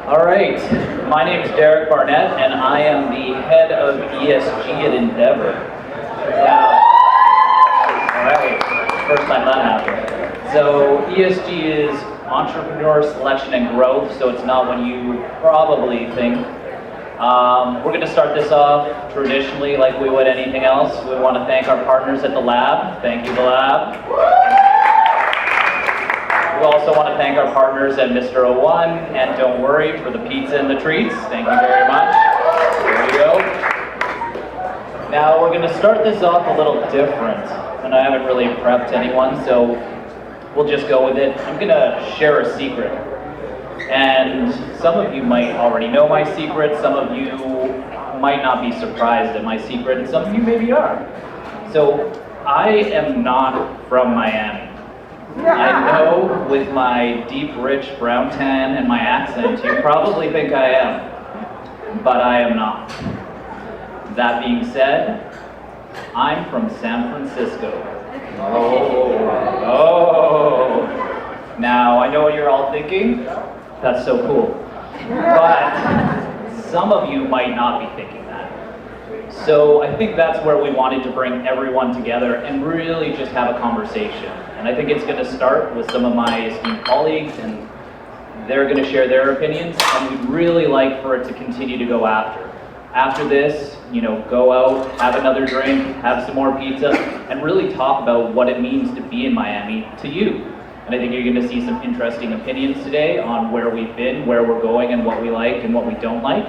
All right, my name is Derek Barnett, and I am the head of ESG at Endeavor. Now, all right, first time that happened. So ESG is entrepreneur selection and growth, so it's not what you probably think. We're going to start this off traditionally like we would anything else. We want to thank our partners at the lab. Thank you, the lab. We also want to thank our partners at Mr. 01 and Don't Worry for the pizza and the treats. Thank you very much. There we go. Now we're going to start this off a little different, and I haven't really prepped anyone, so we'll just go with it. I'm going to share a secret. And some of you might already know my secret, some of you might not be surprised at my secret, and some of you maybe are. So I am not from Miami. I know with my deep, rich brown tan and my accent, you probably think I am, but I am not. That being said, I'm from San Francisco. Oh. Now, I know what you're all thinking. That's so cool. But some of you might not be thinking that. So I think that's where we wanted to bring everyone together and really just have a conversation. And I think it's going to start with some of my esteemed colleagues, and they're going to share their opinions, and we'd really like for it to continue to go after. After this, go out, have another drink, have some more pizza, and really talk about what it means to be in Miami to you. And I think you're going to see some interesting opinions today on where we've been, where we're going, and what we like and what we don't like.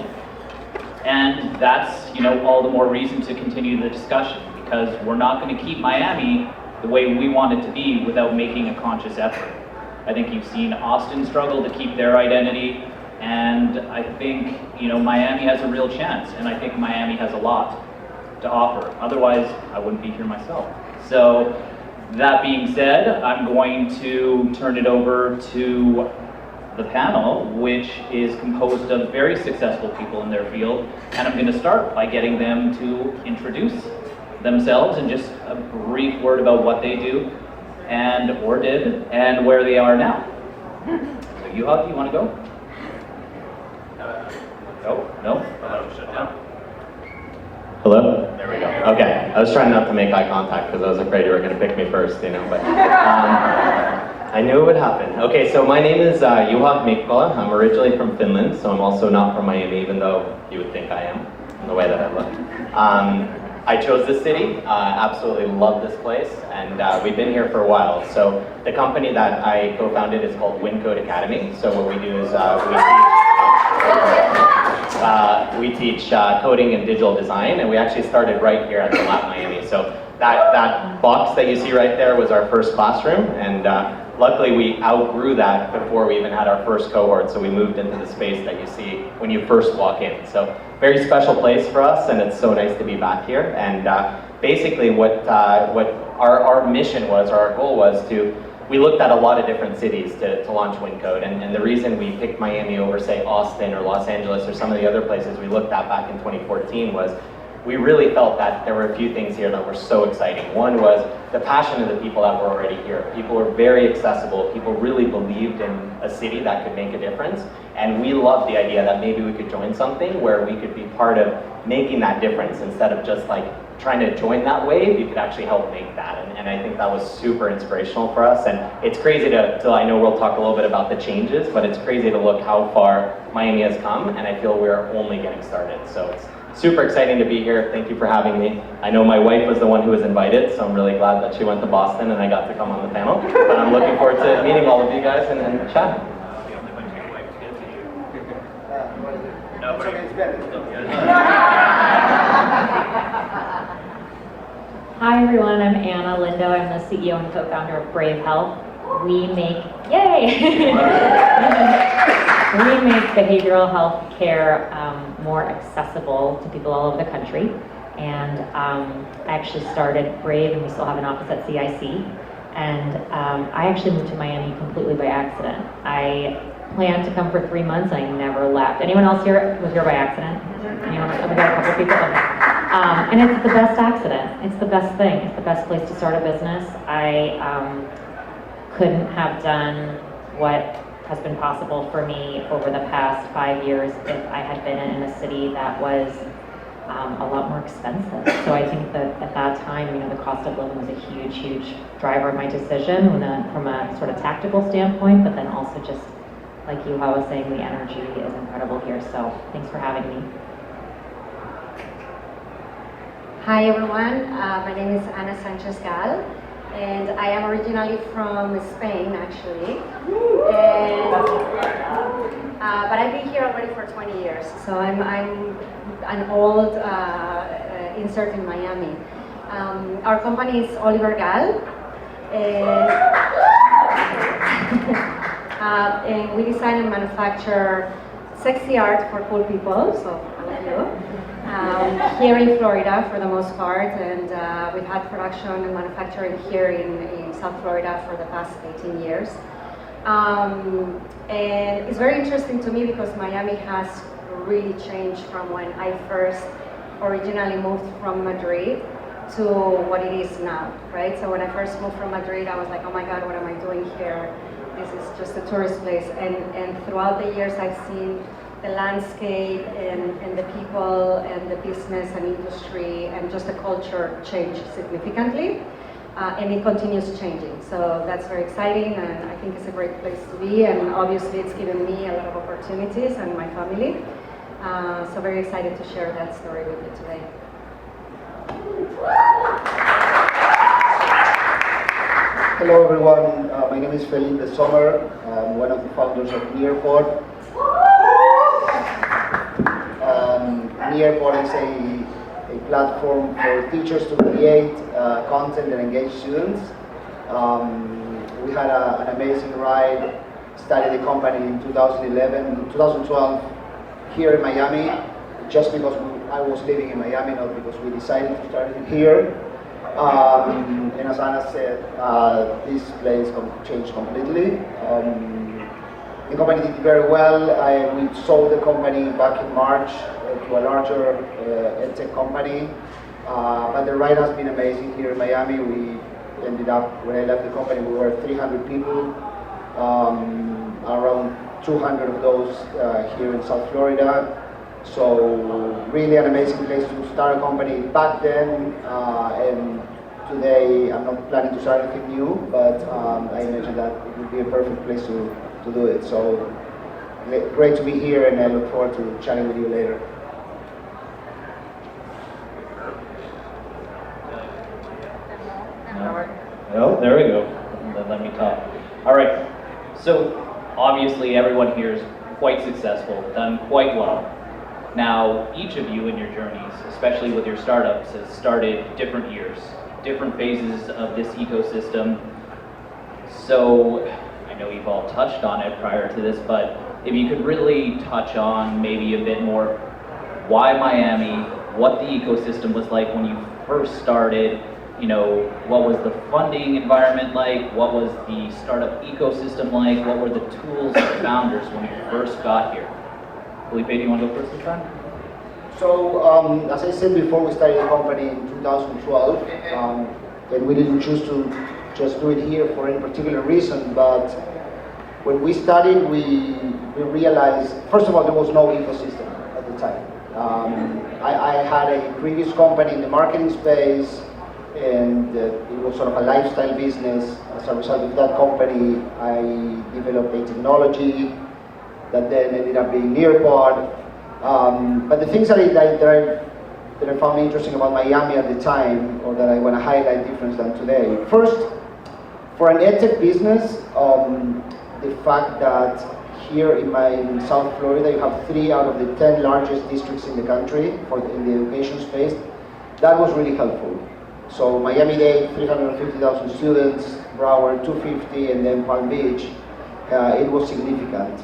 And that's, all the more reason to continue the discussion, because we're not going to keep Miami the way we want it to be without making a conscious effort. I think you've seen Austin struggle to keep their identity, and I think, Miami has a real chance, and I think Miami has a lot to offer. Otherwise, I wouldn't be here myself. So, that being said, I'm going to turn it over to the panel, which is composed of very successful people in their field, and I'm going to start by getting them to introduce themselves and just a brief word about what they do or did and where they are now. So Yuhak, you want to go? No? Shut down. Hello? There we go. Okay, I was trying not to make eye contact because I was afraid you were going to pick me first, but I knew it would happen. Okay, so my name is Juha Mikkola. I'm originally from Finland, so I'm also not from Miami, even though you would think I am, in the way that I look. I chose this city, absolutely love this place, and we've been here for a while. So the company that I co-founded is called Winco Academy. So what we do is we teach coding and digital design, and we actually started right here at the Lab Miami. So that box that you see right there was our first classroom, and luckily we outgrew that before we even had our first cohort, so we moved into the space that you see when you first walk in. So very special place for us, and it's so nice to be back here. And basically what our mission was, or our goal was we looked at a lot of different cities to launch Winco, and the reason we picked Miami over, say, Austin or Los Angeles or some of the other places we looked at back in 2014 was we really felt that there were a few things here that were so exciting. One was the passion of the people that were already here. People were very accessible. People really believed in a city that could make a difference. And we loved the idea that maybe we could join something where we could be part of making that difference instead of just like trying to join that wave. You could actually help make that. And I think that was super inspirational for us. And it's crazy I know we'll talk a little bit about the changes, but it's crazy to look how far Miami has come. And I feel we're only getting started. So it's super exciting to be here. Thank you for having me. I know my wife was the one who was invited, so I'm really glad that she went to Boston and I got to come on the panel. But I'm looking forward to meeting all of you guys and chatting. Hi everyone, I'm Anna Lindo. I'm the CEO and co-founder of Bravehealth. We make behavioral health care more accessible to people all over the country. And I actually started Brave, and we still have an office at CIC. And I actually moved to Miami completely by accident. I planned to come for 3 months, and I never left. Anyone else here was here by accident? Anyone? We got a couple people. Okay. And it's the best accident. It's the best thing. It's the best place to start a business. I couldn't have done what has been possible for me over the past 5 years if I had been in a city that was a lot more expensive. So I think that at that time, you know, the cost of living was a huge, huge driver of my decision from a sort of tactical standpoint, but then also just like you, I was saying, the energy is incredible here. So thanks for having me. Hi everyone, my name is Sanchez, and I am originally from Spain actually, but I've been here already for 20 years, so I'm an old insert in Miami. Our company is Oliver Gal, and we design and manufacture sexy art for cool people, so all of you. Here in Florida for the most part, and we've had production and manufacturing here in South Florida for the past 18 years. And it's very interesting to me because Miami has really changed from when I first originally moved from Madrid to what it is now, right? So when I first moved from Madrid, I was like, oh my God, what am I doing here? This is just a tourist place. And throughout the years, I've seen the landscape and the people and the business and industry and just the culture change significantly, and it continues changing. So that's very exciting, and I think it's a great place to be, and obviously it's given me a lot of opportunities and my family. So very excited to share that story with you today. Hello everyone, my name is Felipe Sommer. I'm one of the founders of Nearpod. Nearpod is a platform for teachers to create content and engage students. We had an amazing ride, started the company in 2012 here in Miami, just because I was living in Miami, not because we decided to start it here. And as Anna said, this place changed completely. The company did very well. We sold the company back in March to a larger edtech company. But the ride has been amazing here in Miami. We ended up, when I left the company, we were 300 people. Around 200 of those here in South Florida. So really an amazing place to start a company back then. And today I'm not planning to start anything new, but I imagine that it would be a perfect place to do it. So great to be here, and I look forward to chatting with you later. Oh, there we go. Let me talk. All right. So obviously everyone here is quite successful, done quite well. Now, each of you in your journeys, especially with your startups, has started different years, different phases of this ecosystem. So I know you've all touched on it prior to this, but if you could really touch on maybe a bit more why Miami, what the ecosystem was like when you first started, you know, what was the funding environment like, what was the startup ecosystem like, what were the tools and founders when you first got here? Felipe, do you want to go first this time? So, as I said before, we started the company in 2012, and we didn't choose to just do it here for any particular reason, but when we started, we realized, first of all, there was no ecosystem at the time. I had a previous company in the marketing space, and it was sort of a lifestyle business. As a result of that company, I developed a technology that then ended up being Nearpod. But the things that I found interesting about Miami at the time, or that I want to highlight different than today. First, for an edtech business, the fact that here in South Florida, you have 3 out of the 10 largest districts in the country in the education space, that was really helpful. So Miami-Dade, 350,000 students, Broward, 250, and then Palm Beach, it was significant.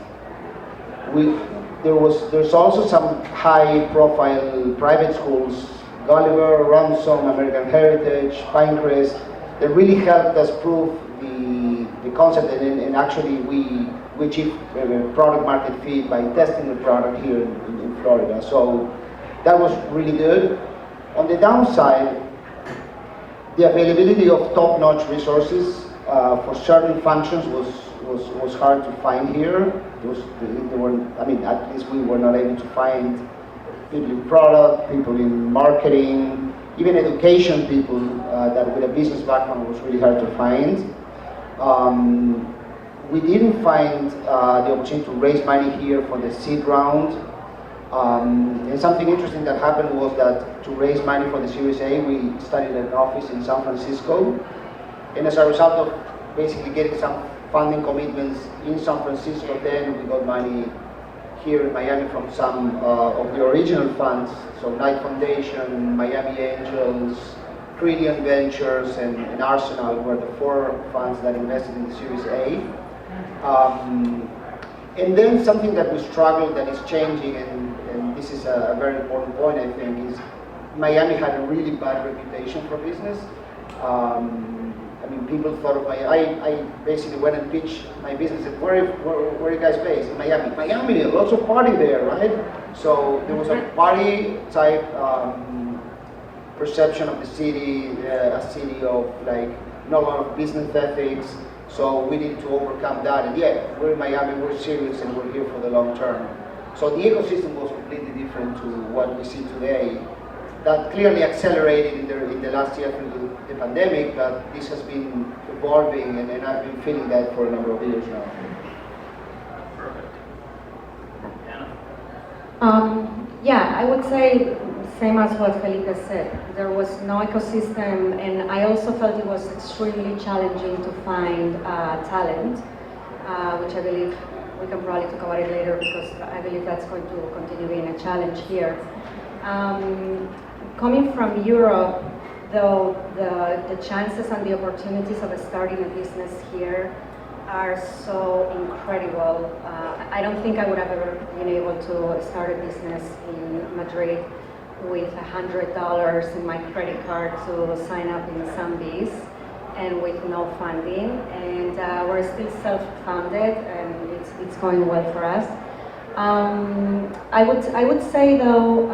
There's also some high-profile private schools, Gulliver, Ransom, American Heritage, Pinecrest, that really helped us prove the concept, and actually we achieved product market fit by testing the product here in Florida. So that was really good. On the downside, the availability of top-notch resources for certain functions was hard to find here. I mean, at least we were not able to find people in product, people in marketing, even education people that with a business background was really hard to find. We didn't find the opportunity to raise money here for the seed round. And something interesting that happened was that to raise money for the Series A, we started an office in San Francisco. And as a result of basically getting some funding commitments in San Francisco, then we got money here in Miami from some of the original funds, so Knight Foundation, Miami Angels, Trillion Ventures, and Arsenal were the 4 funds that invested in the Series A. And then something that we struggled that is changing, and this is a very important point, I think, is Miami had a really bad reputation for business. I mean, people thought of Miami. I basically went and pitched my business and where are you guys based? In Miami. Miami, lots of party there, right? So there was a party type perception of the city, a city of like not a lot of business ethics. So we need to overcome that. And yeah, we're in Miami, we're serious, and we're here for the long term. So the ecosystem was completely different to what we see today. That clearly accelerated in the last year through the pandemic, but this has been evolving, and I've been feeling that for a number of years now. Perfect. Anna? Yeah, I would say same as what Felipe said. There was no ecosystem, and I also felt it was extremely challenging to find talent, which I believe we can probably talk about it later because I believe that's going to continue being a challenge here. Coming from Europe, though, the chances and the opportunities of starting a business here are so incredible. I don't think I would have ever been able to start a business in Madrid with $100 in my credit card to sign up in Zambis and with no funding. And we're still self-funded, and it's going well for us. I would say though,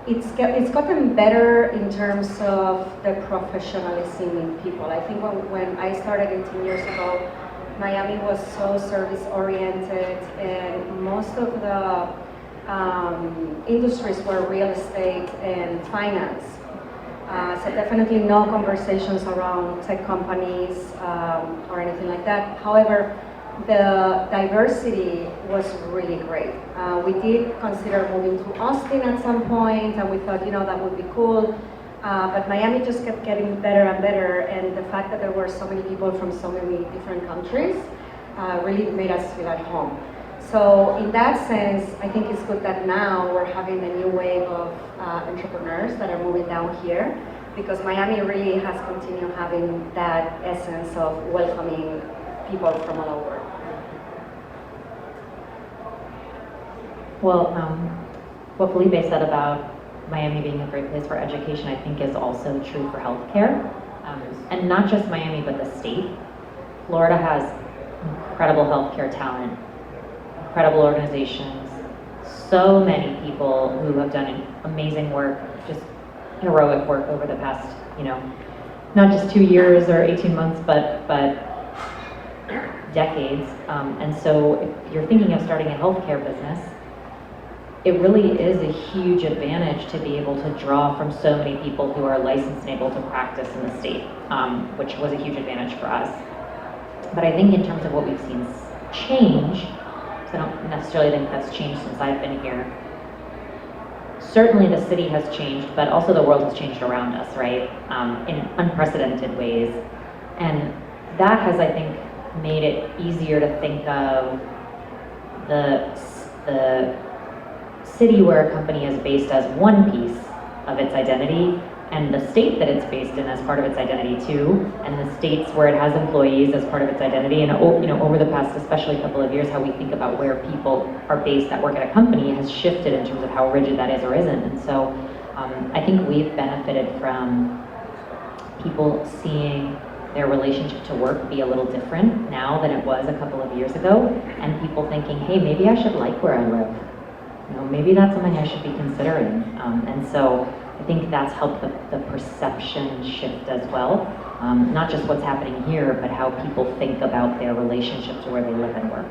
it's gotten better in terms of the professionalism in people. I think when I started 18 years ago, Miami was so service oriented, and most of the industries were real estate and finance. So definitely no conversations around tech companies or anything like that. However, the diversity was really great. We did consider moving to Austin at some point, and we thought, that would be cool. But Miami just kept getting better and better, and the fact that there were so many people from so many different countries really made us feel at home. So in that sense, I think it's good that now we're having a new wave of entrepreneurs that are moving down here, because Miami really has continued having that essence of welcoming people from all over. Well, what Felipe said about Miami being a great place for education, I think is also true for healthcare. And not just Miami, but the state. Florida has incredible healthcare talent, incredible organizations, so many people who have done amazing work, just heroic work over the past, not just 2 years or 18 months, but decades. And so if you're thinking of starting a healthcare business, it really is a huge advantage to be able to draw from so many people who are licensed and able to practice in the state, which was a huge advantage for us. But I think in terms of what we've seen change, so I don't necessarily think that's changed since I've been here. Certainly the city has changed, but also the world has changed around us, right? In unprecedented ways. And that has, I think, made it easier to think of the city where a company is based as one piece of its identity, and the state that it's based in as part of its identity too, and the states where it has employees as part of its identity. And over the past, especially couple of years, how we think about where people are based that work at a company has shifted in terms of how rigid that is or isn't. And so I think we've benefited from people seeing their relationship to work be a little different now than it was a couple of years ago, and people thinking, hey, maybe I should like where I live. Maybe that's something I should be considering. And so I think that's helped the perception shift as well. Not just what's happening here, but how people think about their relationships where they live and work.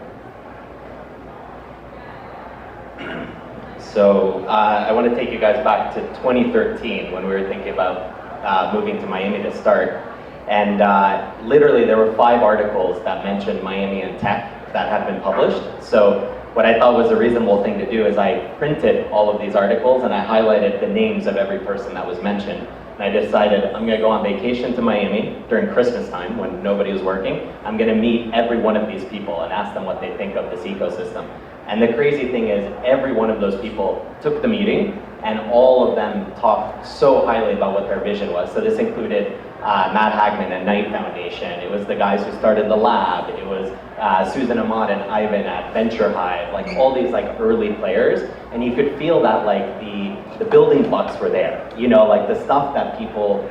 So I want to take you guys back to 2013 when we were thinking about moving to Miami to start. And literally there were 5 articles that mentioned Miami and tech that had been published. So what I thought was a reasonable thing to do is I printed all of these articles and I highlighted the names of every person that was mentioned. And I decided I'm going to go on vacation to Miami during Christmas time when nobody was working. I'm going to meet every one of these people and ask them what they think of this ecosystem. And the crazy thing is every one of those people took the meeting and all of them talked so highly about what their vision was. So this included Matt Hagman and Knight Foundation. It was the guys who started the lab. It was Susan Ahmad and Ivan at Venture Hive, like all these like early players. And you could feel that like the building blocks were there. You know, like the stuff that people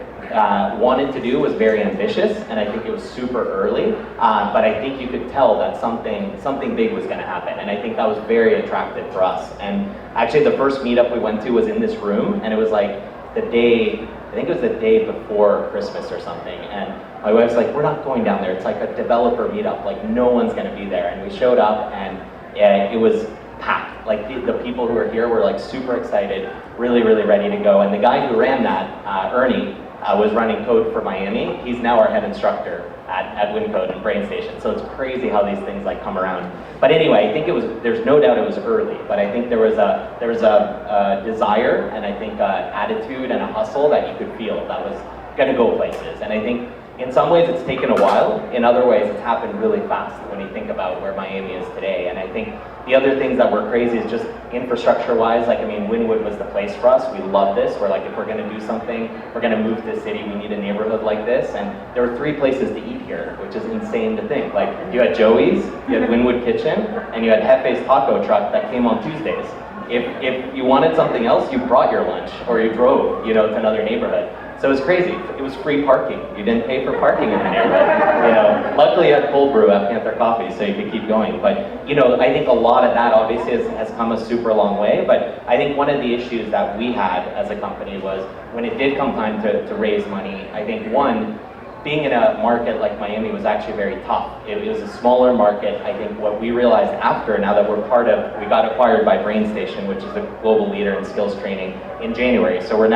wanted to do was very ambitious, and I think it was super early, but I think you could tell that something big was going to happen, and I think that was very attractive for us. And actually the first meetup we went to was in this room, and it was like the day, I think it was the day before Christmas or something, and my wife's like, we're not going down there, it's like a developer meetup, like no one's going to be there. And we showed up and it was packed. Like the people who were here were like super excited, really ready to go. And the guy who ran that, Ernie, was running code for Miami. He's now our head instructor at Winco and Brain Station. So it's crazy how these things like come around. But anyway, I think it was, there's no doubt it was early, but I think there was a desire and I think attitude and a hustle that you could feel that was gonna go places. And I think in some ways it's taken a while, in other ways it's happened really fast when you think about where Miami is today. And I think the other things that were crazy is just infrastructure-wise, like I mean, Wynwood was the place for us. We love this. We're like, if we're gonna do something, we're gonna move to the city, we need a neighborhood like this. And there were 3 places to eat here, which is insane to think. Like, you had Joey's, you had Wynwood Kitchen, and you had Jefe's Taco Truck that came on Tuesdays. If you wanted something else, you brought your lunch, or you drove, to another neighborhood. So it was crazy. It was free parking. You didn't pay for parking in the neighborhood. Luckily, you had cold brew at Panther Coffee, so you could keep going. But I think a lot of that obviously has come a super long way. But I think one of the issues that we had as a company was when it did come time to raise money. I think one, being in a market like Miami was actually very tough. It was a smaller market. I think what we realized after, now that we got acquired by Brain Station, which is a global leader in skills training, in January. So we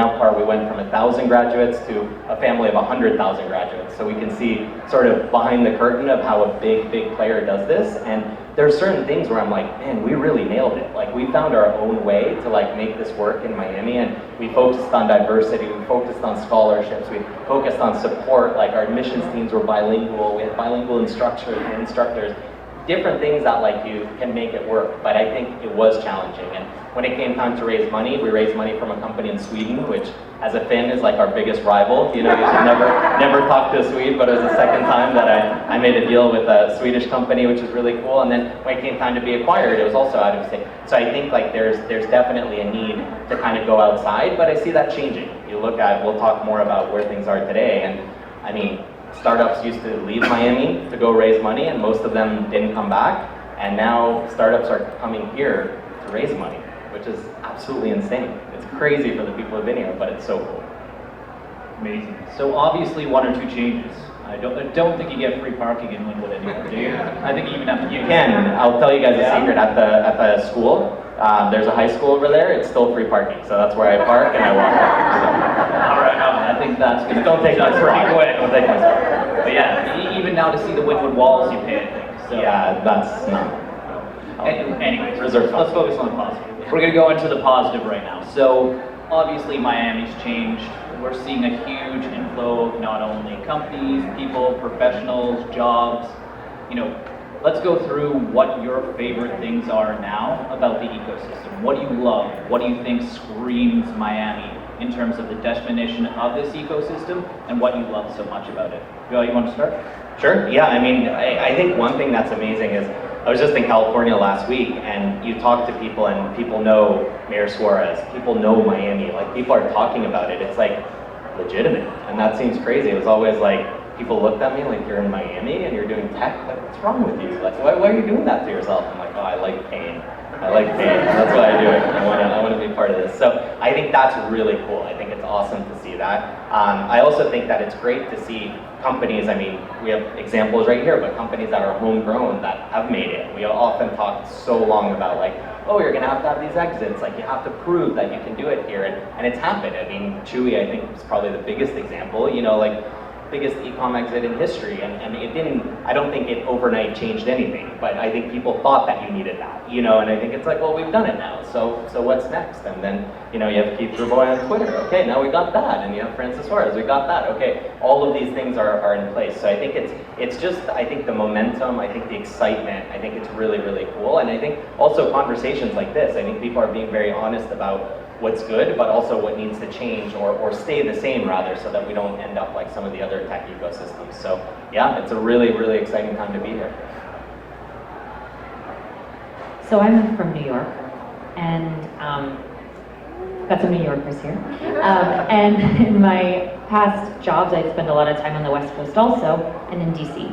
went from 1,000 graduates to a family of 100,000 graduates. So we can see sort of behind the curtain of how a big player does this. And there are certain things where I'm like, man, we really nailed it. Like, we found our own way to like make this work in Miami, and we focused on diversity, we focused on scholarships, we focused on support. Like, our admissions teams were bilingual, we had bilingual instructors, different things that like you can make it work. But I think it was challenging. And when it came time to raise money, we raised money from a company in Sweden, which as a Finn is like our biggest rival. You should never talk to a Swede, but it was the second time that I made a deal with a Swedish company, which is really cool. And then when it came time to be acquired, it was also out of state. So I think like there's definitely a need to kind of go outside, but I see that changing. We'll talk more about where things are today. And I mean, startups used to leave Miami to go raise money, and most of them didn't come back. And now startups are coming here to raise money, which is absolutely insane. It's crazy for the people who've been here, but it's so cool. Amazing. So obviously 1 or 2 changes. I don't think you get free parking in Wynwood anymore, do you? I think you even have to You can. I'll tell you guys a secret. At the school, there's a high school over there. It's still free parking, so that's where I park and I walk up. All right, I think that's going to Don't take my spot. Don't take my spot. But yeah, even now to see the Wynwood walls, you pay, I think. So. Yeah, that's not. Anyways, let's Reserve focus on the positive. We're going to go into the positive right now. So obviously Miami's changed. We're seeing a huge inflow of not only companies, people, professionals, jobs. Let's go through what your favorite things are now about the ecosystem. What do you love? What do you think screams Miami in terms of the definition of this ecosystem and what you love so much about it? Joel, you want to start? Sure. Yeah, I mean, I think one thing that's amazing is I was just in California last week, and you talk to people and people know Mayor Suarez, people know Miami, like people are talking about it. It's like legitimate, and that seems crazy. It was always like, people looked at me like, you're in Miami and you're doing tech? Like, what's wrong with you? Like, why are you doing that to yourself? I'm like, oh, I like pain. That's why I do it. I want to be part of this. So I think that's really cool. I think it's awesome to see that. I also think that it's great to see companies, I mean, we have examples right here, but companies that are homegrown that have made it. We often talk so long about like, oh, you're gonna have to have these exits, like you have to prove that you can do it here, and it's happened. I mean, Chewy, I think, is probably the biggest example, you know, like, biggest e-com exit in history, and it didn't, I don't think it overnight changed anything, but I think people thought that you needed that, you know, and I think it's like, well, we've done it now, so what's next? And then, you know, you have Keith Verboy on Twitter, okay, now we got that, and you have Francis Suarez, we got that, okay, all of these things are in place, so I think it's just, I think the momentum, I think the excitement, I think it's really, really cool, and I think also conversations like this, I think people are being very honest about what's good, but also what needs to change or stay the same rather, so that we don't end up like some of the other tech ecosystems. So yeah, it's a really, really exciting time to be here. So I'm from New York, and got some New Yorkers here. And in my past jobs, I'd spend a lot of time on the West Coast also, and in DC.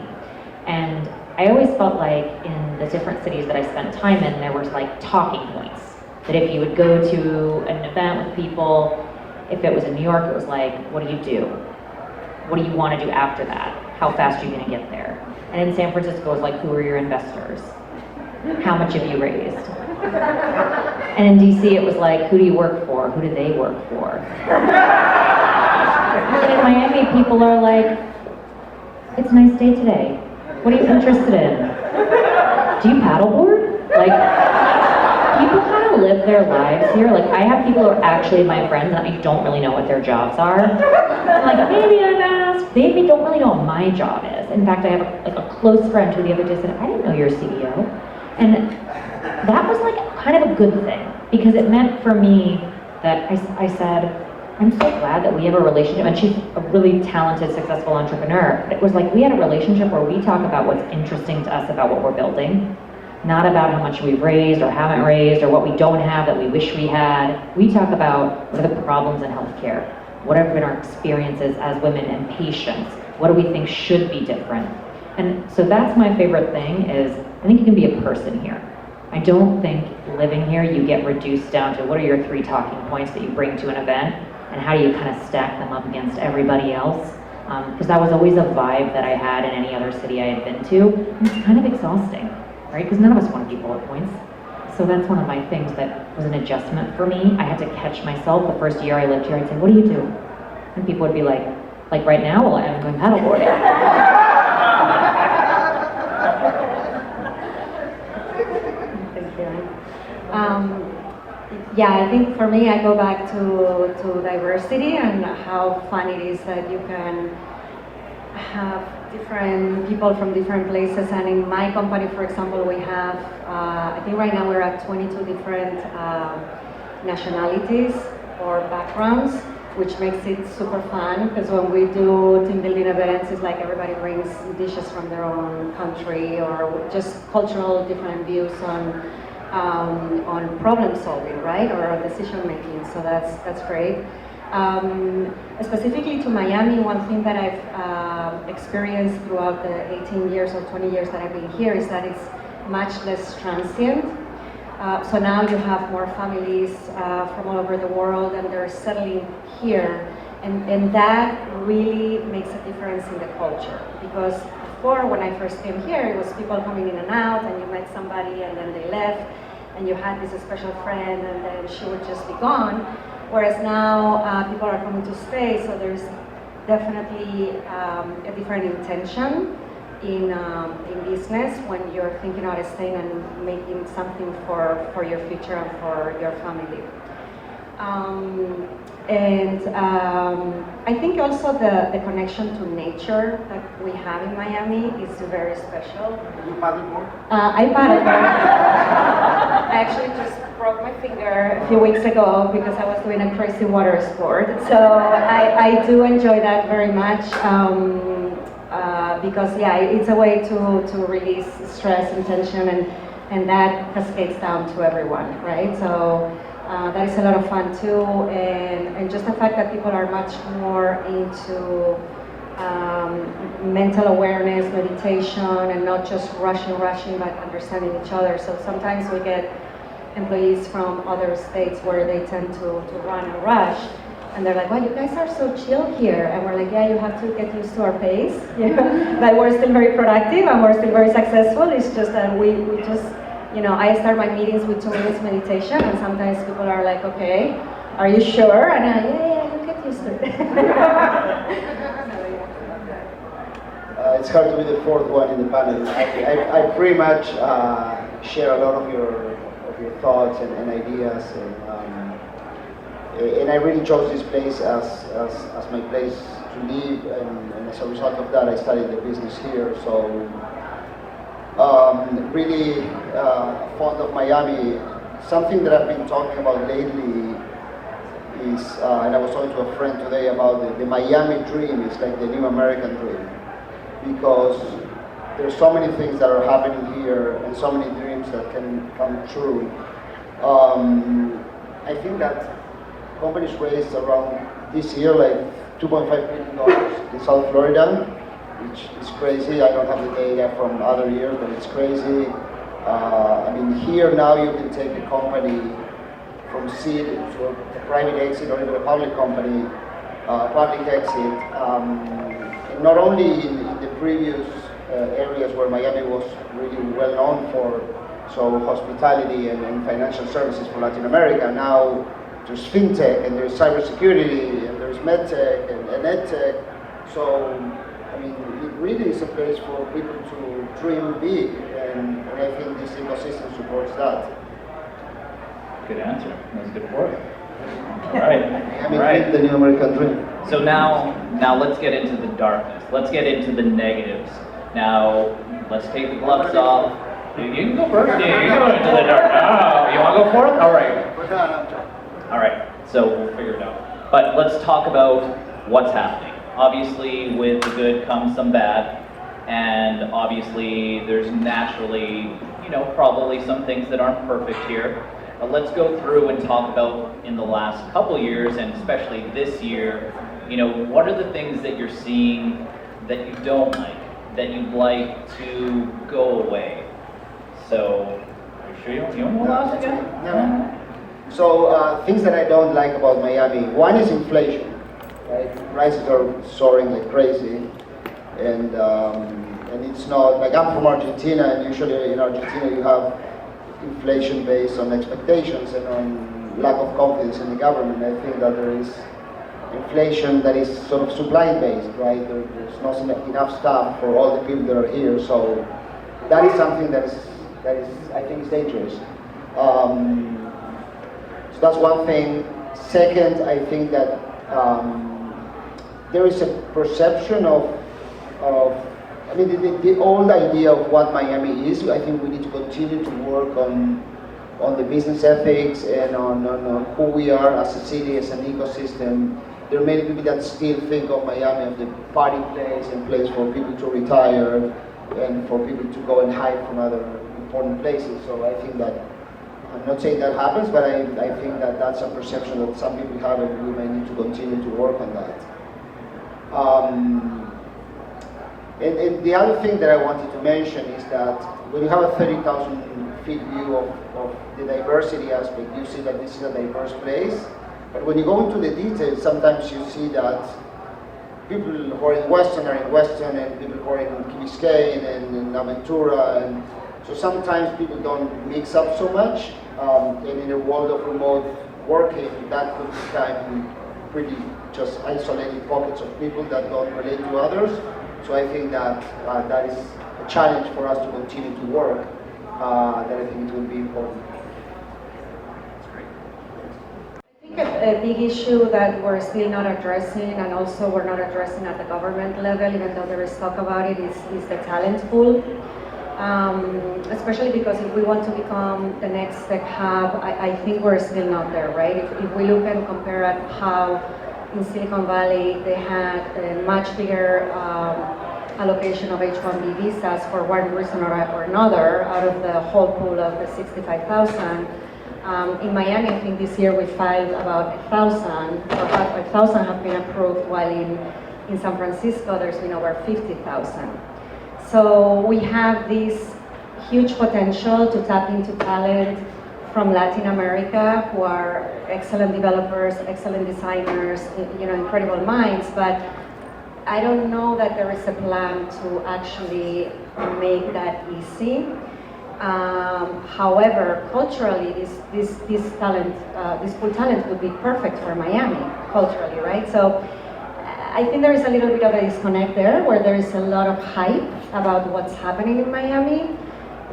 And I always felt like in the different cities that I spent time in, there was like talking points. That if you would go to an event with people, if it was in New York, it was like, what do you do? What do you want to do after that? How fast are you going to get there? And in San Francisco, it was like, who are your investors? How much have you raised? And in DC, it was like, who do you work for? Who do they work for? And in Miami, people are like, it's a nice day today. What are you interested in? Do you paddleboard? Like, people kind of live their lives here. Like, I have people who are actually my friends and I don't really know what their jobs are. Like, maybe I've asked, maybe don't really know what my job is. In fact, I have a close friend who the other day said, I didn't know you're a CEO. And that was like kind of a good thing, because it meant for me that I said, I'm so glad that we have a relationship, and she's a really talented, successful entrepreneur. But it was like we had a relationship where we talk about what's interesting to us about what we're building. Not about how much we've raised or haven't raised or what we don't have that we wish we had. We talk about what are the problems in healthcare? What have been our experiences as women and patients? What do we think should be different? And so that's my favorite thing is, I think you can be a person here. I don't think living here you get reduced down to what are your 3 talking points that you bring to an event and how do you kind of stack them up against everybody else? Because that was always a vibe that I had in any other city I had been to. And it's kind of exhausting. Right? Because none of us want to be bullet points. So that's one of my things that was an adjustment for me. I had to catch myself the first year I lived here. I'd say, what do you do? And people would be like right now, well, I'm going paddleboarding. Thank you. Yeah, I think for me, I go back to diversity and how fun it is that you can have different people from different places. And in my company, for example, we have, I think right now we're at 22 different nationalities or backgrounds, which makes it super fun, because when we do team building events, it's like everybody brings dishes from their own country or just cultural different views on problem solving, right, or decision making. So that's great. Specifically to Miami, one thing that I've experienced throughout the 18 years or 20 years that I've been here is that it's much less transient. So now you have more families from all over the world, and they're settling here, and that really makes a difference in the culture. Because before, when I first came here, it was people coming in and out, and you met somebody and then they left, and you had this special friend, and then she would just be gone. Whereas now people are coming to stay, so there's definitely a different intention in business when you're thinking about staying and making something for your future and for your family. I think also the connection to nature that we have in Miami is very special. You paddleboard? I paddleboard. I actually just broke my finger a few weeks ago because I was doing a crazy water sport. So I do enjoy that very much because yeah, it's a way to release stress and tension, and that cascades down to everyone, right? So that is a lot of fun too, and just the fact that people are much more into mental awareness, meditation, and not just rushing, but understanding each other. So sometimes we get employees from other states where they tend to run and rush. And they're like, well, you guys are so chill here. And we're like, yeah, you have to get used to our pace. But we're still very productive and we're still very successful. It's just that we just, I start my meetings with 2 minutes meditation, and sometimes people are like, okay, are you sure? And I'm like, yeah, you get used to it. It's hard to be the fourth one in the panel. I pretty much share a lot of your thoughts and ideas, and I really chose this place as my place to live, and as a result of that, I studied the business here. So really fond of Miami. Something that I've been talking about lately is, and I was talking to a friend today about the Miami dream. It's like the new American dream, because there's so many things that are happening here and so many dreams that can come true. I think that companies raised around this year like $2.5 billion in South Florida, which is crazy. I don't have the data from other years, but it's crazy. I mean, here now you can take a company from seed to a private exit or even a public company, public exit. And not only in the previous areas where Miami was really well known for, so hospitality and financial services for Latin America. Now there's fintech, and there's cybersecurity, and there's medtech and edtech. So, I mean, it really is a place for people to dream big, and I think this ecosystem supports that. Good answer. That was good work. All right. I mean, All right. the new American dream. So now let's get into the darkness. Let's get into the negatives. Now, let's take the gloves off. You can go first. Yeah, you can go into the dark. Oh, you want to go fourth? All right. All right. So we'll figure it out. But let's talk about what's happening. Obviously, with the good comes some bad, and obviously there's naturally, probably some things that aren't perfect here. But let's go through and talk about in the last couple years, and especially this year, what are the things that you're seeing that you don't like, that you'd like to go away? So, are you sure you don't want to last again? No. So, things that I don't like about Miami. One is inflation, right? Prices are soaring like crazy, and it's not, like, I'm from Argentina, and usually in Argentina you have inflation based on expectations and on lack of confidence in the government. I think that there is inflation that is sort of supply based, right? There's not enough staff for all the people that are here, so that is something that is I think is dangerous. So that's one thing. Second, I think that there is a perception of I mean, the old idea of what Miami is. I think we need to continue to work on the business ethics and on who we are as a city, as an ecosystem. There are many people that still think of Miami as the party place and place for people to retire and for people to go and hide from other important places. So I think that, I'm not saying that happens, but I think that that's a perception that some people have, and we may need to continue to work on that. And the other thing that I wanted to mention is that when you have a 30,000 feet view of the diversity aspect, you see that this is a diverse place. But when you go into the details, sometimes you see that people who are in Western are in Western, and people who are in Key Biscayne and in Aventura, and so sometimes people don't mix up so much. And in a world of remote working, that could become pretty just isolated pockets of people that don't relate to others. So I think that that is a challenge for us to continue to work, that I think it will be important. I think a big issue that we're still not addressing, and also we're not addressing at the government level, even though there is talk about it, is the talent pool. Especially because if we want to become the next tech hub, I think we're still not there, right? If we look and compare at how in Silicon Valley they had a much bigger allocation of H-1B visas for one reason or another out of the whole pool of the 65,000. In Miami, I think this year we filed about 1,000, or 1,000 have been approved, while in San Francisco there's been over 50,000. So we have this huge potential to tap into talent from Latin America who are excellent developers, excellent designers, incredible minds, but I don't know that there is a plan to actually make that easy. However, culturally, this talent, this pool talent would be perfect for Miami, culturally, right? So I think there is a little bit of a disconnect there, where there is a lot of hype about what's happening in Miami,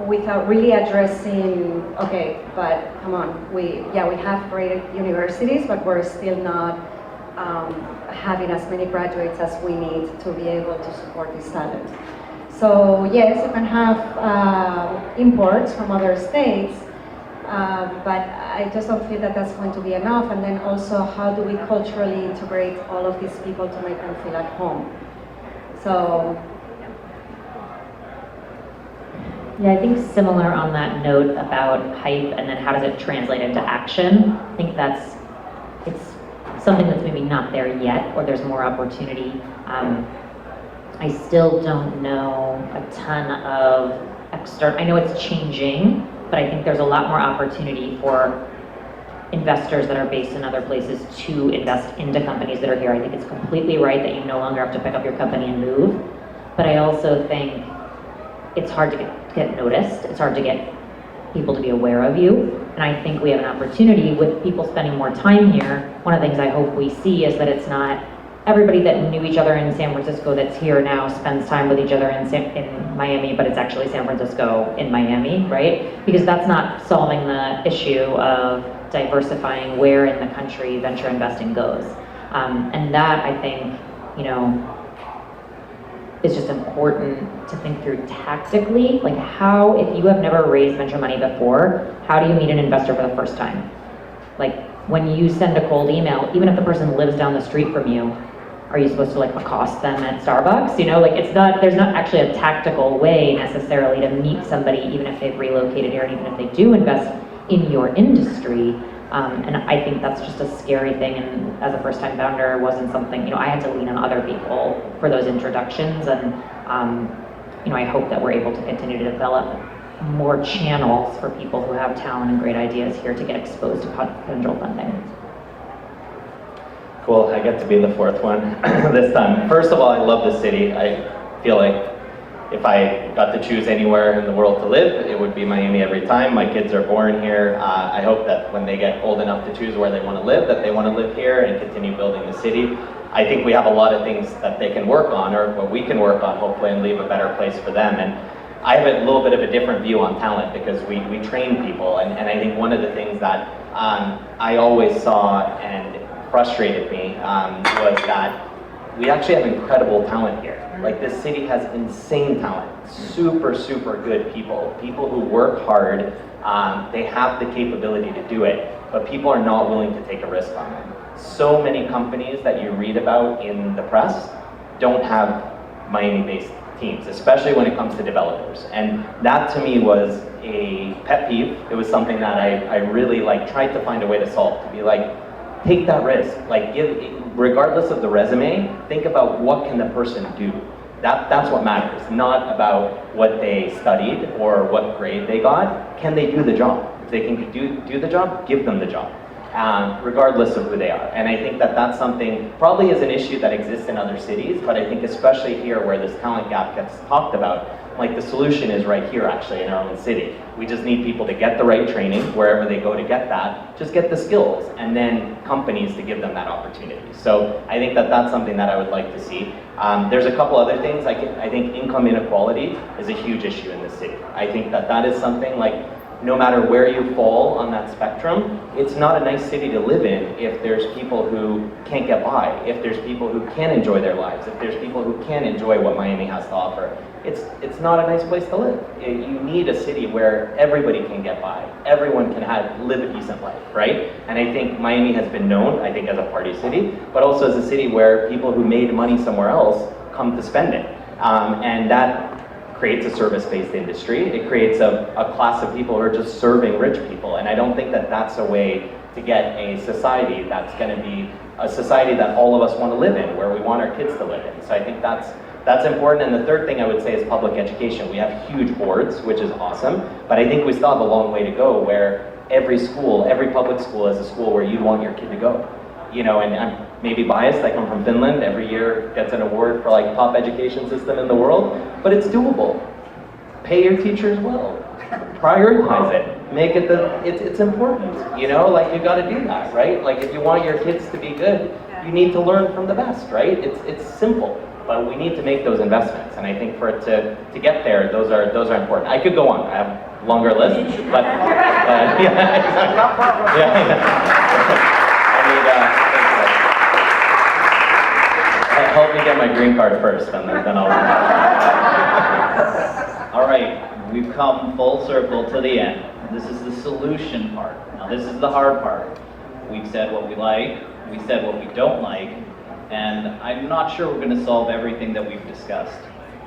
without really addressing, okay, but come on, we have great universities, but we're still not having as many graduates as we need to be able to support this talent. So yes, you can have imports from other states, but I just don't feel that that's going to be enough. And then also, how do we culturally integrate all of these people to make them feel at home? So. Yeah, I think similar on that note about hype and then how does it translate into action. I think it's something that's maybe not there yet, or there's more opportunity. I still don't know a ton of I know it's changing, but I think there's a lot more opportunity for investors that are based in other places to invest into companies that are here. I think it's completely right that you no longer have to pick up your company and move, but I also think it's hard to get noticed. It's hard to get people to be aware of you. And I think we have an opportunity with people spending more time here. One of the things I hope we see is that it's not everybody that knew each other in San Francisco that's here now spends time with each other in Miami, but it's actually San Francisco in Miami, right? Because that's not solving the issue of diversifying where in the country venture investing goes. And that, I think, is just important to think through tactically. Like, how, if you have never raised venture money before, how do you meet an investor for the first time? Like, when you send a cold email, even if the person lives down the street from you, are you supposed to accost them at Starbucks? There's not actually a tactical way necessarily to meet somebody, even if they've relocated here, and even if they do invest in your industry. And I think that's just a scary thing, and as a first-time founder, wasn't something, I had to lean on other people for those introductions, and I hope that we're able to continue to develop more channels for people who have talent and great ideas here to get exposed to potential funding. Cool, I get to be the fourth one this time. First of all, I love the city. I feel like if I got to choose anywhere in the world to live, it would be Miami every time. My kids are born here. I hope that when they get old enough to choose where they want to live, that they want to live here and continue building the city. I think we have a lot of things that they can work on, or what we can work on, hopefully, and leave a better place for them. And I have a little bit of a different view on talent, because we train people, and I think one of the things that I always saw and frustrated me was that we actually have incredible talent here. Like, this city has insane talent, super, super good people who work hard. They have the capability to do it, but people are not willing to take a risk on them. So many companies that you read about in the press don't have Miami-based teams, especially when it comes to developers. And that to me was a pet peeve. It was something that I really tried to find a way to solve, to be take that risk. Regardless of the resume, think about what can the person do. That's what matters, not about what they studied or what grade they got. Can they do the job? If they can do the job, give them the job, regardless of who they are. And I think that that's something, probably is an issue that exists in other cities, but I think especially here where this talent gap gets talked about, the solution is right here actually in our own city. We just need people to get the right training wherever they go to get that, just get the skills, and then companies to give them that opportunity. So I think that that's something that I would like to see. There's a couple other things. I think income inequality is a huge issue in the city. I think that that is something no matter where you fall on that spectrum, it's not a nice city to live in if there's people who can't get by, if there's people who can't enjoy their lives, if there's people who can't enjoy what Miami has to offer. It's not a nice place to live. You need a city where everybody can get by, everyone can live a decent life, right? And I think Miami has been known, I think, as a party city, but also as a city where people who made money somewhere else come to spend it. And that creates a service-based industry. It creates a class of people who are just serving rich people. And I don't think that that's a way to get a society that's going to be a society that all of us want to live in, where we want our kids to live in. So I think that's important. And the third thing I would say is public education. We have huge boards, which is awesome, but I think we still have a long way to go where every school, every public school is a school where you want your kid to go. You know, and I'm maybe biased, I come from Finland, every year gets an award for like top education system in the world, but it's doable. Pay your teachers well, prioritize it, make it it's important, you know, like you gotta do that, right? Like if you want your kids to be good, you need to learn from the best, right? It's simple, but we need to make those investments, and I think for it to get there, those are important. I could go on, I have a longer list, but yeah, exactly. Yeah. Help me get my green card first, and then I'll. All right, we've come full circle to the end. This is the solution part. Now this is the hard part. We've said what we like, we said what we don't like, and I'm not sure we're going to solve everything that we've discussed.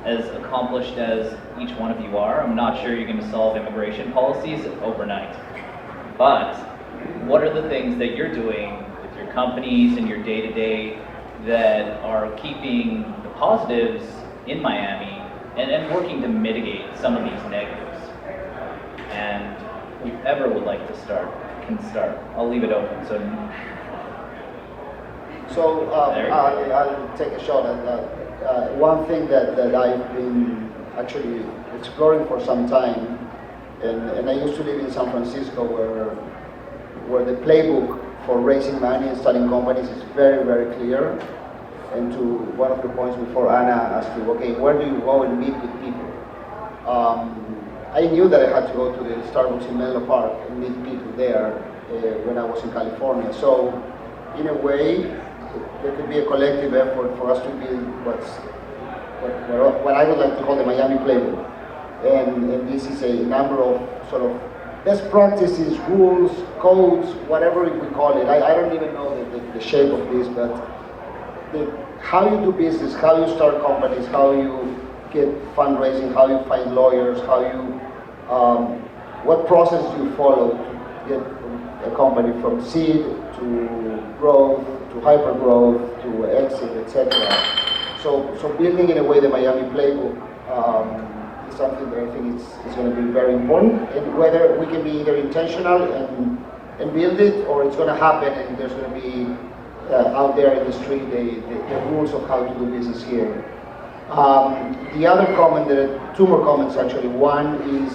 As accomplished as each one of you are, I'm not sure you're going to solve immigration policies overnight. But what are the things that you're doing with your companies and your day-to-day that are keeping the positives in Miami and working to mitigate some of these negatives? And whoever would like to start can start. I'll leave it open. So I'll take a shot at that. One thing that I've been actually exploring for some time, and I used to live in San Francisco where the playbook for raising money and starting companies is very, very clear. And to one of the points before, Anna asked you, okay, where do you go and meet with people? I knew that I had to go to the Starbucks in Menlo Park and meet people there when I was in California. So in a way, there could be a collective effort for us to build what I would like to call the Miami playbook. And this is a number of sort of best practices, rules, codes, whatever we call it. I don't even know the shape of this, but how you do business, how you start companies, how you get fundraising, how you find lawyers, how you, what process do you follow to get a company from seed to growth, to hyper growth, to exit, etc. So building in a way the Miami playbook is something that I think is going to be very important, and whether we can be either intentional and build it, or it's going to happen and there's going to be out there in the street the rules of how to do business here. The other comment, there are two more comments actually. One is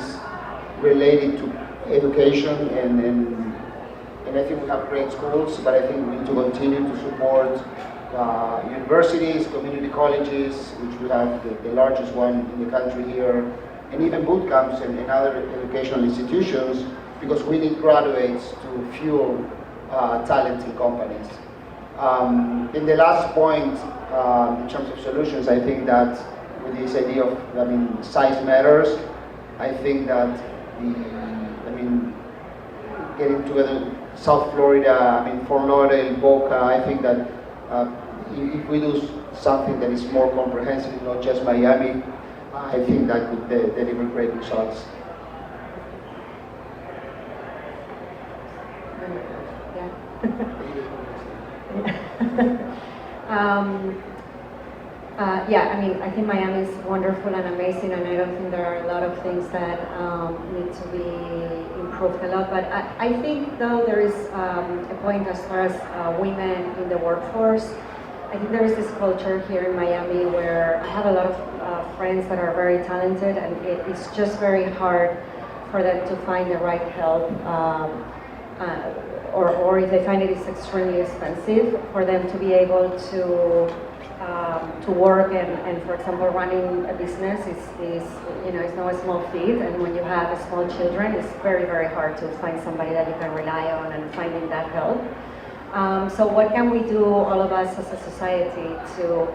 related to education, and I think we have great schools, but I think we need to continue to support universities, community colleges, which we have the largest one in the country here, and even boot camps and other educational institutions, because we need graduates to fuel talent in companies. In the last point, in terms of solutions, I think that with this idea of, size matters. I think that getting together South Florida, Fort Lauderdale, Boca, I think that if we do something that is more comprehensive, not just Miami, I think that could deliver great results. I think Miami is wonderful and amazing, and I don't think there are a lot of things that need to be improved a lot. But I think, though, there is a point as far as women in the workforce. I think there is this culture here in Miami where I have a lot of friends that are very talented, and it's just very hard for them to find the right help. Or if they find it is extremely expensive for them to be able to work and for example running a business is not a small feat, and when you have small children it's very, very hard to find somebody that you can rely on and finding that help. So what can we do, all of us as a society, to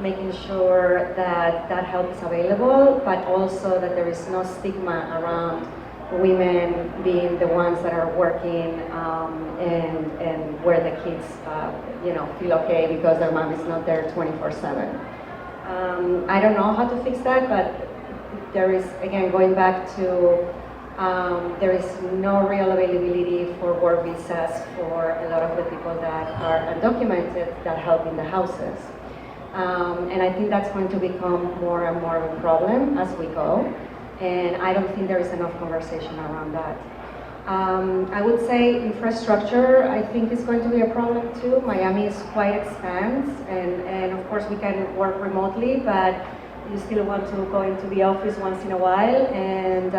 making sure that that help is available, but also that there is no stigma around women being the ones that are working and where the kids feel okay because their mom is not there 24/7. I don't know how to fix that, but there is, again, going back to there is no real availability for work visas for a lot of the people that are undocumented that help in the houses. And I think that's going to become more and more of a problem as we go. And I don't think there is enough conversation around that. I would say infrastructure, I think, is going to be a problem too. Miami is quite expensive, and of course we can work remotely, but you still want to go into the office once in a while, and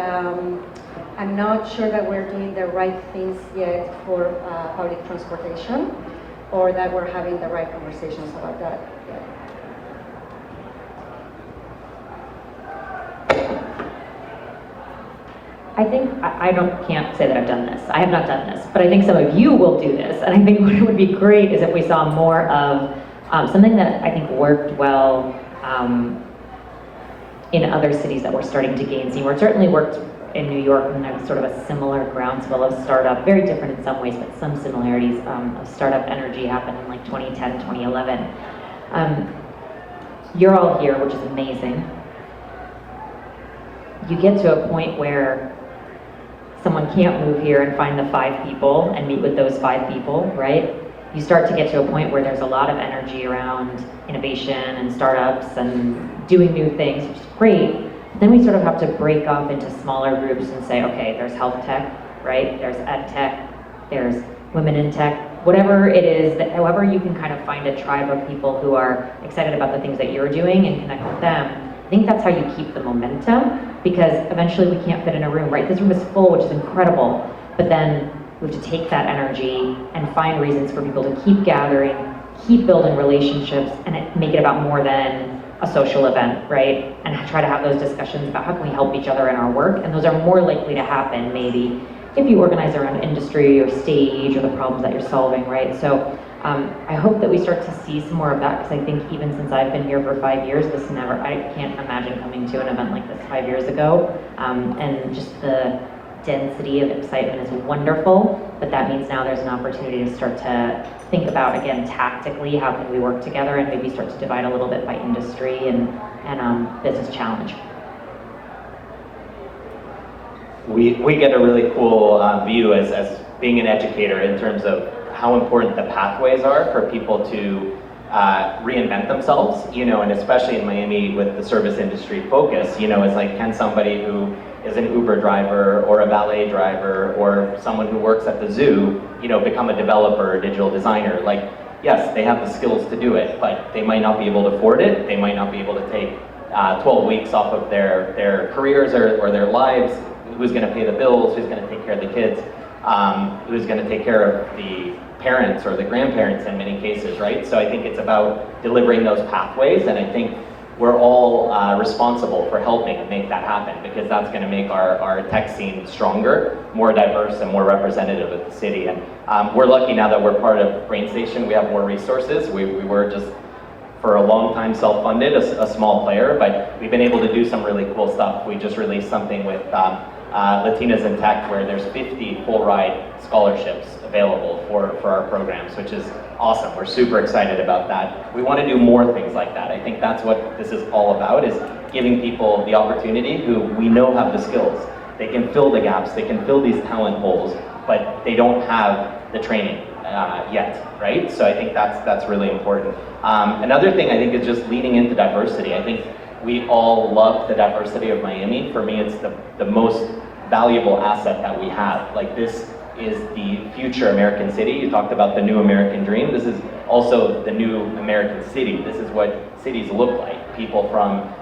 I'm not sure that we're doing the right things yet for public transportation, or that we're having the right conversations about that yet. I think, can't say that I've done this. I have not done this, but I think some of you will do this. And I think what would be great is if we saw more of something that I think worked well in other cities that we're starting to gain steam. Or it certainly worked in New York, and there was sort of a similar groundswell of startup, very different in some ways, but some similarities of startup energy happened in like 2010, 2011. You're all here, which is amazing. You get to a point where someone can't move here and find the 5 people and meet with those 5 people, right? You start to get to a point where there's a lot of energy around innovation and startups and doing new things, which is great. Then we sort of have to break off into smaller groups and say, okay, there's health tech, right? There's ed tech, there's women in tech, whatever it is, that however you can kind of find a tribe of people who are excited about the things that you're doing and connect with them. I think that's how you keep the momentum, because eventually we can't fit in a room, right? This room is full, which is incredible, but then we have to take that energy and find reasons for people to keep gathering, keep building relationships, and make it about more than a social event, right? And try to have those discussions about how can we help each other in our work, and those are more likely to happen maybe if you organize around industry or stage or the problems that you're solving, right? So I hope that we start to see some more of that, because I think even since I've been here for 5 years, I can't imagine coming to an event like this 5 years ago, and just the density of excitement is wonderful, but that means now there's an opportunity to start to think about, again, tactically, how can we work together, and maybe start to divide a little bit by industry and business challenge. We get a really cool view as being an educator in terms of how important the pathways are for people to reinvent themselves, and especially in Miami with the service industry focus, it's like, can somebody who is an Uber driver or a valet driver or someone who works at the zoo, become a developer or digital designer? Like, yes, they have the skills to do it, but they might not be able to afford it. They might not be able to take 12 weeks off of their careers or their lives. Who's going to pay the bills? Who's going to take care of the kids? Who's going to take care of the parents or the grandparents in many cases, right? So I think it's about delivering those pathways, and I think we're all responsible for helping make that happen, because that's going to make our tech scene stronger, more diverse, and more representative of the city. And we're lucky now that we're part of BrainStation. We have more resources. We were just, for a long time, self-funded, a small player, but we've been able to do some really cool stuff. We just released something with Latinas in Tech, where there's 50 full ride scholarships available for our programs, which is awesome. We're super excited about that. We want to do more things like that. I think that's what this is all about, is giving people the opportunity who we know have the skills. They can fill the gaps, they can fill these talent holes, but they don't have the training yet, right? So I think that's really important. Another thing I think is just leaning into diversity. I think we all love the diversity of Miami. For me, it's the most valuable asset that we have. Like, this is the future American city. You talked about the new American dream. This is also the new American city. This is what cities look like. People from,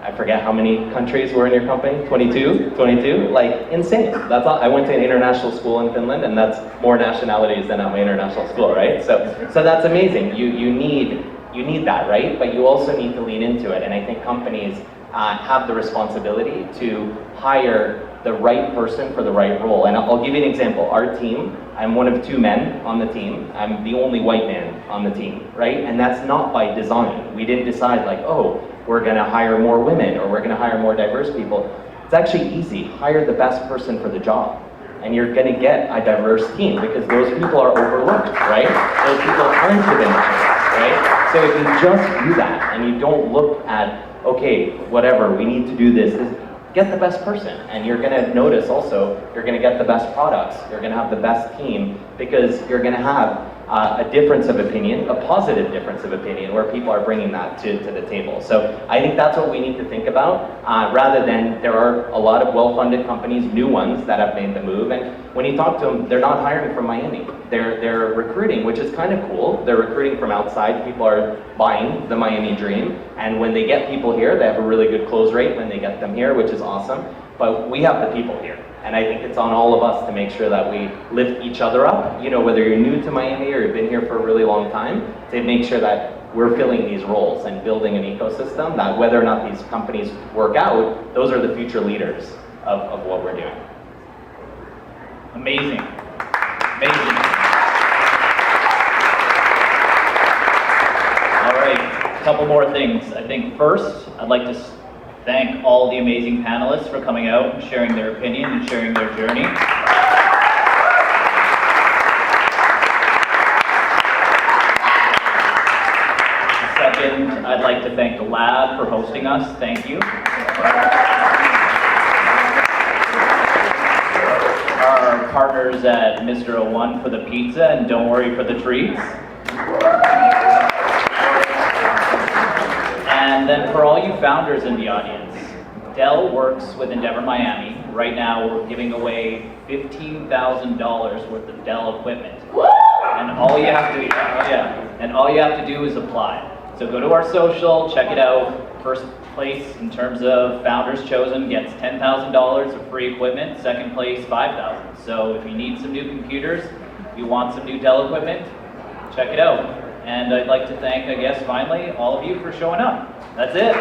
I forget how many countries were in your company, 22, like, insane. That's all. I went to an international school in Finland, and that's more nationalities than at my international school, right? So that's amazing. You need that, right? But you also need to lean into it, and I think companies have the responsibility to hire the right person for the right role. And I'll give you an example. Our team, I'm one of 2 men on the team. I'm the only white man on the team, right? And that's not by design. We didn't decide like, oh, we're gonna hire more women or we're gonna hire more diverse people. It's actually easy. Hire the best person for the job, and you're gonna get a diverse team, because those people are overlooked, right? Those people aren't given a chance, right? So if you just do that and you don't look at, okay, whatever, we need to do this, get the best person, and you're gonna notice also, you're gonna get the best products, you're gonna have the best team, because you're gonna have a difference of opinion, a positive difference of opinion, where people are bringing that to the table. So I think that's what we need to think about, rather than there are a lot of well-funded companies, new ones, that have made the move, and when you talk to them, they're not hiring from Miami. They're recruiting, which is kind of cool. They're recruiting from outside. People are buying the Miami dream, and when they get people here, they have a really good close rate when they get them here, which is awesome. But we have the people here, and I think it's on all of us to make sure that we lift each other up, whether you're new to Miami or you've been here for a really long time, to make sure that we're filling these roles and building an ecosystem that whether or not these companies work out, those are the future leaders of what we're doing. Amazing. Amazing. All right, a couple more things. I think first, I'd like to thank all the amazing panelists for coming out and sharing their opinion and sharing their journey. Second, I'd like to thank the lab for hosting us. Thank you. Our partners at Mr. 01 for the pizza, and don't worry for the treats. And then for all you founders in the audience, Dell works with Endeavor Miami. Right now we're giving away $15,000 worth of Dell equipment. And all you have to do is apply. So go to our social, check it out. First place in terms of founders chosen gets $10,000 of free equipment. Second place, $5,000. So if you need some new computers, if you want some new Dell equipment, check it out. And I'd like to thank, I guess, finally, all of you for showing up. That's it.